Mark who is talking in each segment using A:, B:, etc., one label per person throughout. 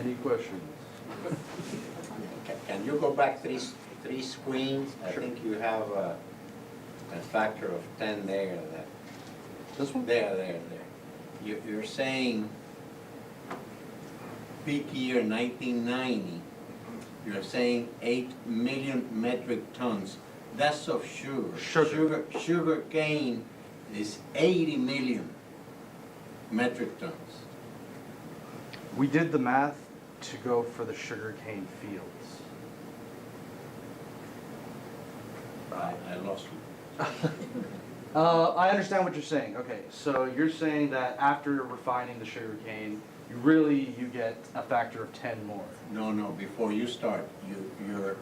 A: Any questions?
B: Can you go back three screens? I think you have a factor of 10 there.
A: This one?
B: There. You're saying peak year 1990, you're saying 8 million metric tons. That's of sugar. Sugar cane is 80 million metric tons.
A: We did the math to go for the sugarcane fields.
B: I lost you.
A: I understand what you're saying. Okay, so you're saying that after refining the sugarcane, you get a factor of 10 more.
B: No, before you start, you're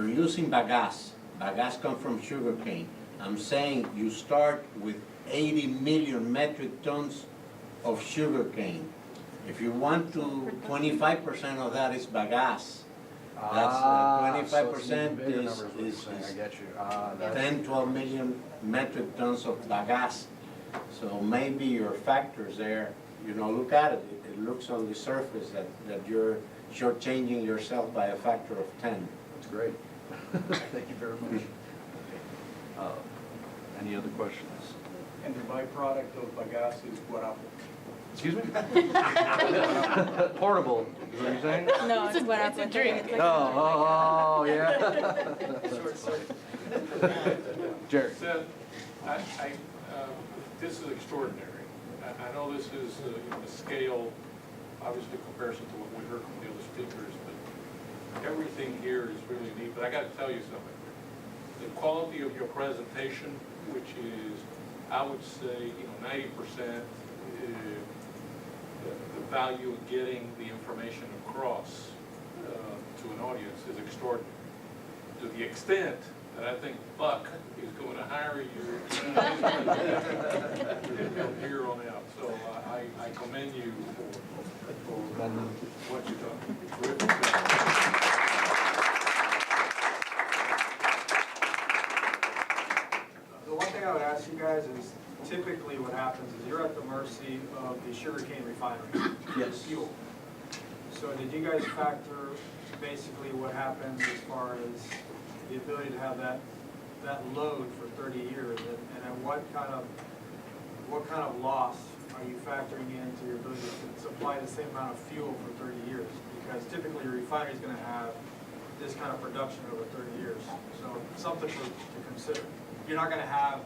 B: using bagasse. Bagasse comes from sugarcane. I'm saying you start with 80 million metric tons of sugarcane. If you want to, 25% of that is bagasse. That's 25% is
A: I get you.
B: 10, 12 million metric tons of bagasse. So maybe your factors there, look at it. It looks on the surface that you're shortchanging yourself by a factor of 10.
A: That's great. Thank you very much. Any other questions?
C: And the byproduct of bagasse is guarapo.
A: Excuse me? Portable, is what you're saying?
D: No, it's a drink.
A: Oh, yeah. Jerry.
C: So, this is extraordinary. I know this is a scale, obviously, in comparison to what we heard from the other speakers, but everything here is really neat. But I got to tell you something. The quality of your presentation, which is, I would say, 90%, the value of getting the information across to an audience is extraordinary. To the extent that I think Buck is going to hire you from here on out. So I commend you for what you've done. Terrific.
E: The one thing I would ask you guys is, typically what happens is you're at the mercy of the sugarcane refinery.
A: Yes.
E: Fuel. So did you guys factor basically what happens as far as the ability to have that load for 30 years? And then what kind of loss are you factoring into your ability to supply the same amount of fuel for 30 years? Because typically your refinery is going to have this kind of production over 30 years. So something to consider. You're not going to have,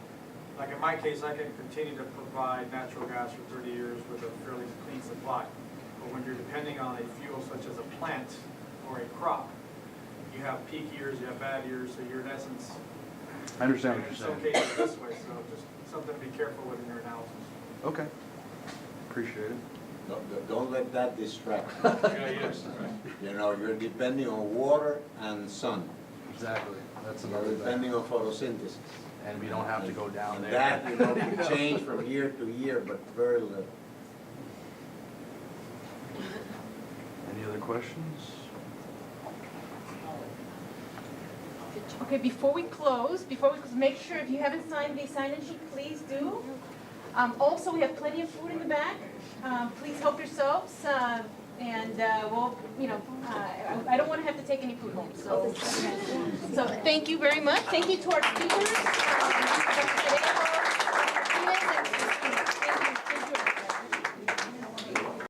E: like in my case, I can continue to provide natural gas for 30 years with a fairly clean supply. But when you're depending on a fuel such as a plant or a crop, you have peak years, you have bad years, so you're in essence,
A: I understand what
E: in
A: you're
E: some
A: saying.
E: cases this way, so just something to be careful with in your analysis.
A: Okay. Appreciate it.
B: Don't let that distract
C: Yes.
B: you. You're depending on water and sun.
A: Exactly. That's
B: You're
A: another thing.
B: depending on photosynthesis.
A: And we don't have to go down
B: And
A: there.
B: that, can change from year to year, but very little.
A: Any other questions?
D: Okay, before we close, make sure if you haven't signed the sign-in sheet, please do. Also, we have plenty of food in the back. Please help yourselves. And we'll, I don't want to have to take any food home. So thank you very much. Thank you to our speakers.